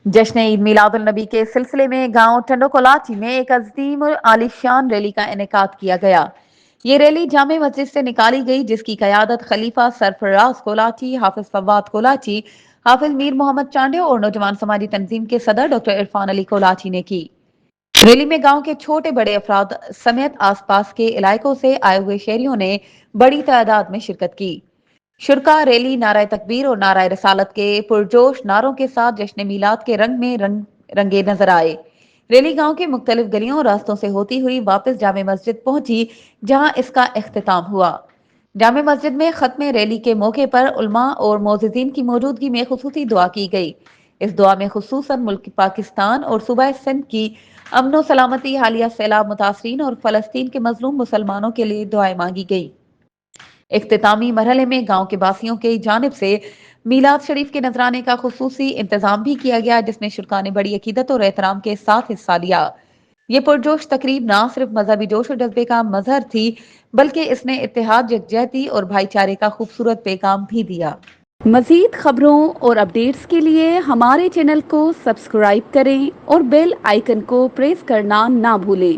जश्न ईद मिलादुल नबी के सिलसिले में गांव टंडो कोलाची में एक अजीम और आलिशान रैली का इनेकाद किया गया। ये रैली जामे मस्जिद से निकाली गई, जिसकी क़यादत खलीफा सरफराज कोलाची, हाफिज फवाद कोलाची, हाफिज मीर मोहम्मद चांडे और नौजवान समाजी तंजीम के सदर डॉक्टर इरफान अली कोलाची ने की। रैली में गांव के छोटे बड़े अफराद समेत आसपास के इलाकों से आए हुए शहरियों ने बड़ी तादाद में शिरकत की। शुरका रैली नाराय तकबीर और नाराय रसालत के पुरजोश नारों के साथ जश्न मीलाद के रंगे नजर आए। रैली गांव के मुख्तलिफ गलियों और रास्तों से होती हुई वापस जामे मस्जिद पहुंची, जहां इसका इख्तिताम हुआ। जामे मस्जिद में खत्म रैली के मौके पर उलमा और मोअज़्ज़िज़ीन की मौजूदगी में खुसूसी दुआ की गई। इस दुआ में खुसूसन मुल्क पाकिस्तान और सूबा सिंध की अमन सलामती, हालिया सैलाब मुतासरीन और फलस्तीन के मजलूम मुसलमानों के लिए दुआएं मांगी गई। इख्तितामी मरहले में गांव के वासियों की जानिब से मीलाद शरीफ के नजराने का खुसूसी इंतजाम भी किया गया, जिसमें शुरका ने बड़ी अकीदत और एहतराम के साथ हिस्सा लिया। ये पुरजोश तकरीब ना सिर्फ मजहबी जोश और जज्बे का मजहर थी, बल्कि इसने इत्तेहाद, यकजहती और भाईचारे का खूबसूरत पैगाम भी दिया। मजीद खबरों और अपडेट्स के लिए हमारे चैनल को सब्सक्राइब करें और बेल आइकन को प्रेस करना ना भूलें।